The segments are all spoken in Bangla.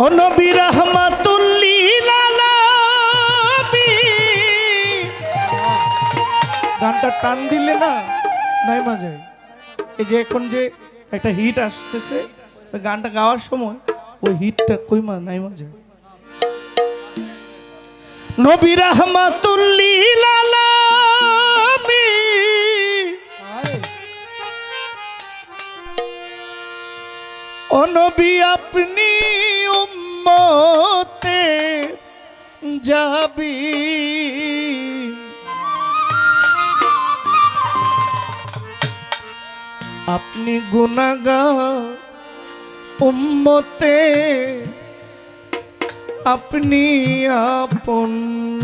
ও নবী রাহমাতুল লিল আলামিন। গানটা টান দিলে না নাই মাঝে এই যে এখন যে একটা হিট আসতেছে ওই গানটা গাওয়ার সময় ওই হিটটা কই মা নাই মাঝে। নবী রাহমাতুল লিল আলামিন। ও নবী আপনি উম্মতে যাবি আপনি গুনাহগার উম্মতে আপনি আপনজন।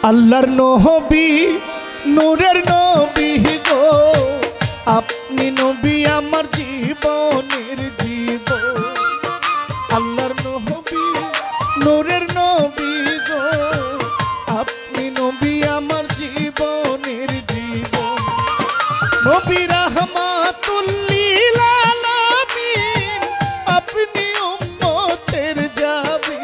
আল্লাহর নবী নূরের নবী গো আপনি নবী আমার জীবনের জীবন। আল্লাহর নবী নূরের নবী গো আপনি নবী আমার জীবনের জীবন। নবী রাহমাতুল লিল আলামিন আপনি উম্মতের যাবি।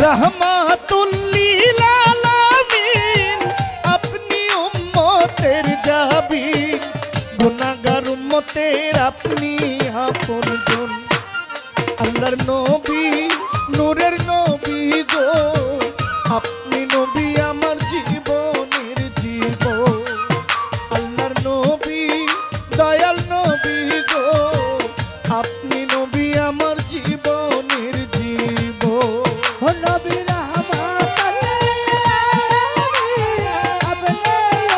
রাহমাতুল লিল আলামিন আপনি উম্মতের যাবি গুনাহগার উম্মতের আপনি আপনজন। আল্লাহর নবী নূরের নবী গো আপনি নবী আমার জীবনের জীবন। আল্লাহর নবী দয়াল নবী গো আপনি নবী আমার জীবনের জীবন। ও নবী রাহমাতুল লিল আলামিন আপনি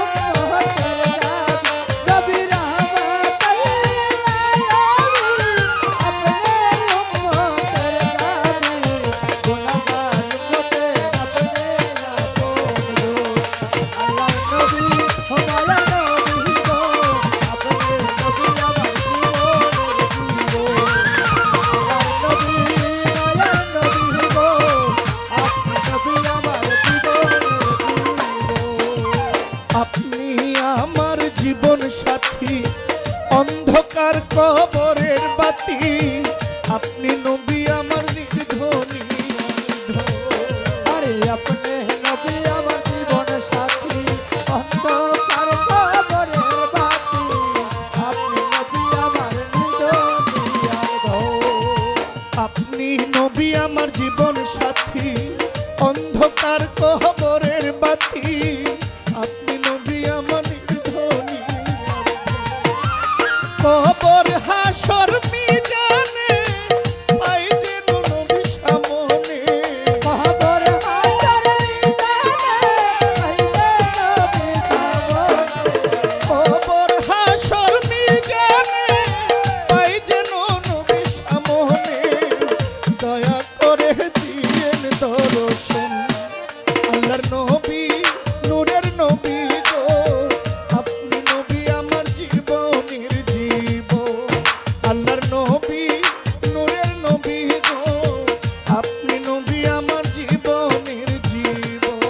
উম্মতের যাবি। নবী রাহমাতুল লিল আলামিন আপনি উম্মতের যাবি গুনাহগার উম্মতের আপনি আপনজন। আল্লাহর নবী দয়াল নবী গো আপনি নবী আমার জীবনের জীবন। আপনি আমার জীবন সাথী অন্ধকার কবরের বাতি আপনি নবী আমার নির্ধনী। আরে আপনি নবী আমার জীবন সাথী অন্ধকার কবরের বাতি আপনি নবী আমার নির্ধনী। আপনি নবী আমার জীবন সাথী অন্ধকার কবরের বাতি আপনি নবী আমার নির্ধনী। কবর হাসর মিজানে পাই যেন নবী সামনে। কবর হাসর মিজানে পাই যেন নবী সামনে। কবর হাসর মিজানে পাই যেন নবী সামনে। দয়া করে দিয়েন দর্শন। আল্লাহর নবী নূরের নবী গো আপনি নবী আমার জীবনের জীবন। আল্লাহর নবী নূরের নবী গো আপনি নবী আমার জীবনের জীবন।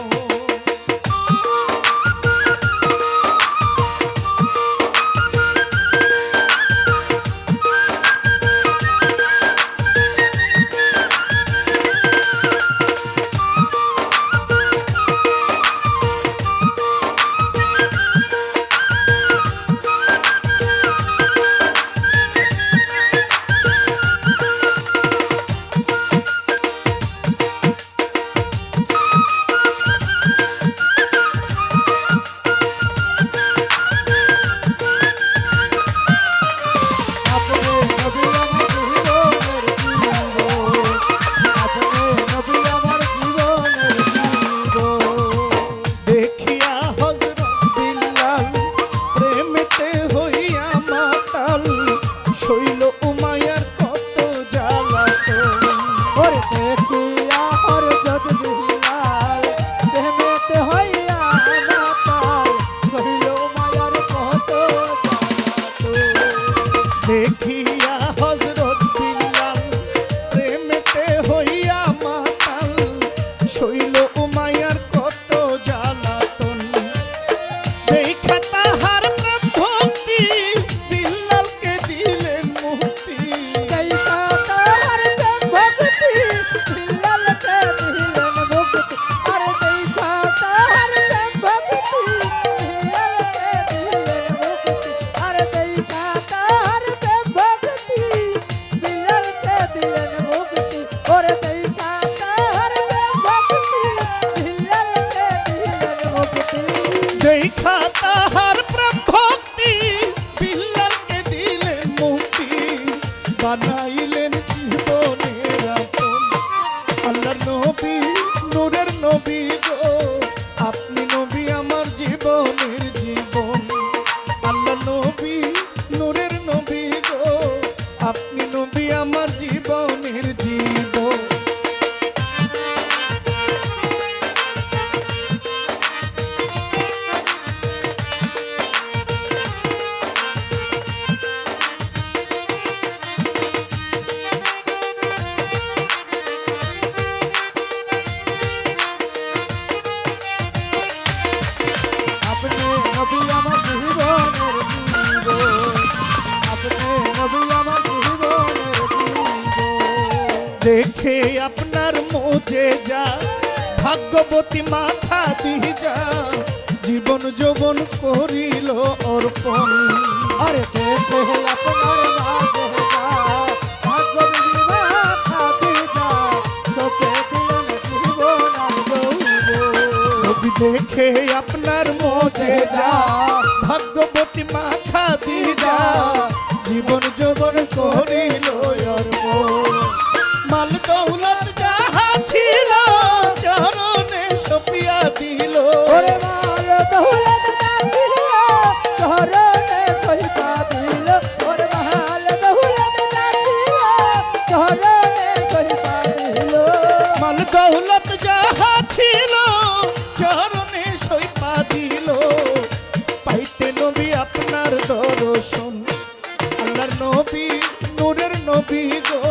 দেখিয়া হযরত বিল্লাল প্রেমেতে হইয়া মাতাল দিলেন মুক্তি ওরে দেখা তাহার ভক্তি বিল্লালকে দিলেন মুক্তি দেখা তাহার প্রেম ভক্তি বিল্লালকে দিলেন মুক্তি বানাইলেন জীবনের আপন আল্লাহর নবী নূরের নবী গো আপনি নবী আমার জীবনের জীবন আল্লাহ নবী নূরের নবী গো আপনি নবী আমার জীবনের জীবন আপনি নবী আমার জীবনের জীবন আপনি নবী আমার জীবনের জীবন দেখে আপনার মোজে যা ভাগ্যবতী মাথা দিয়ে যা জীবন যৌবন করিল অর্পণ আরে দেখে আপনার মাঝে যা ভাগ্য বিমা খাতি যা তোকে দিলেন জীবন আর যৌবন নবী দেখে আপনার মোজে যা ভাগ্যবতী মাথা দিয়ে যা জীবন যৌবন করিল অর্পণ মাল দৌলত যাহা ছিল চরণে সপিয়া দিল ওরে মাল দৌলত যাছিল চরণে সইপা দিল ওরে মাল দৌলত যাছিল চরণে সইপা দিল মাল দৌলত যাহা ছিল চরণে সইপা দিল পাইতে নবী আপনার দর্শন আল্লাহর নবী নূরের নবী গো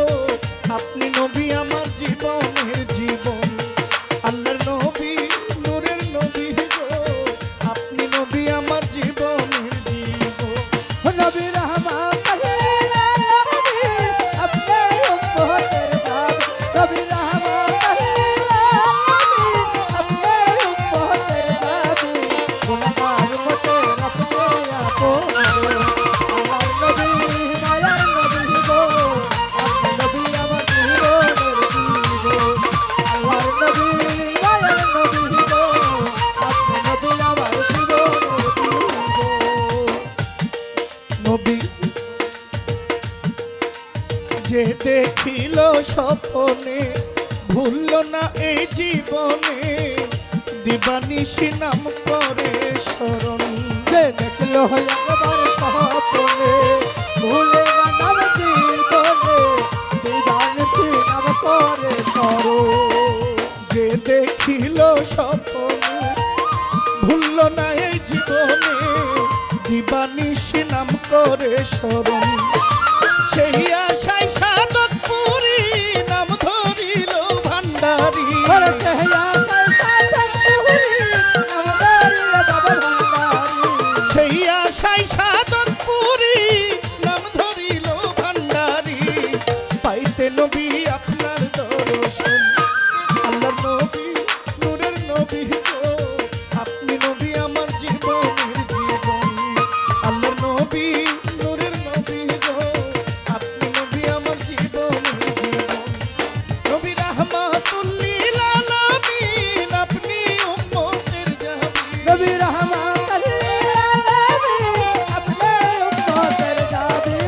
আপনি নবী আমার জীবনের জীবন আল্লাহর নবী নূরের নবী গো আপনি নবী আমার জীবনের জীবন নবী রহমত লিল আলামিন আপনি উম্মতের দাবি নবী রহমত লিল আলামিন আপনি উম্মতের দাবি গুনাহগার উম্মতের আপনি আপন আমার নবী মায়ার নবী গো আপনি নবী আমার জীবনের জীবন আমার নবী মায়ার নবী গো আপনি নবী আমার জীবনের জীবন নবী যে দেখিল স্বপ্নে ভুলল না এই জীবনে দিবানিশি নাম করে স্মরণ যে দেখলো একবার স্বপ্নে ভুলে না নাম জীবনে দিবানিশি নাম করে করো যে দেখিল স্বপ্নে ভুলল না এই জীবনে দিবানিশি নাম করে স্মরণ সেই আশায় সাধক পুরী নাম ধরিল ভান্ডারী ওরে সেহয়া সাইসাতন পুরি নাম ধরিলে বাবা ভান্ডারি সেই আশায় সাধক পুরী নাম ধরিল ভান্ডারী পাইতে নবী আপনার দর্শন আল্লাহর নবী নূরের নবী গো আপনি নবী আমার জীবনের জীবন আল্লাহর নবী নূরের নবী গো আপনি নবী আমার জীবনের জীবন নবী রাহমাতুল লিল আলামিন আপনি উম্মতের জাবিন নবী রহমত লিল আলামিন আপনি উম্মতের দাবি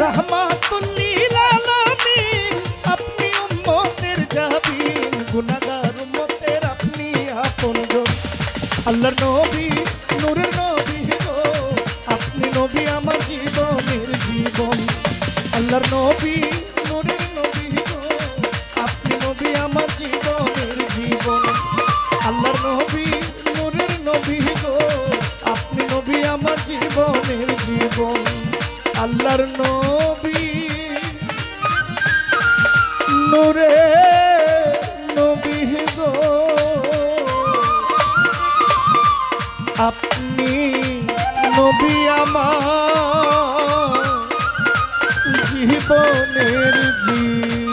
রাহমাতুল লিল আলামিন আপনি উম্মতের জাবিন গুনাহগার উম্মতের আপনি আপনজন আল্লাহর নবী নূরের নবী গো আপনি নবী আমার জীবনের জীবন আল্লাহর নবী নূরের নবী গো আপনি নবী আমার জীবনের জীবন আল্লাহর নবী নূরের নবী গো আপনি নবী আমার জীবনের জীবন আল্লাহর নবী নূরে নবী গো আপনি নবী আমার জীবনের জীবন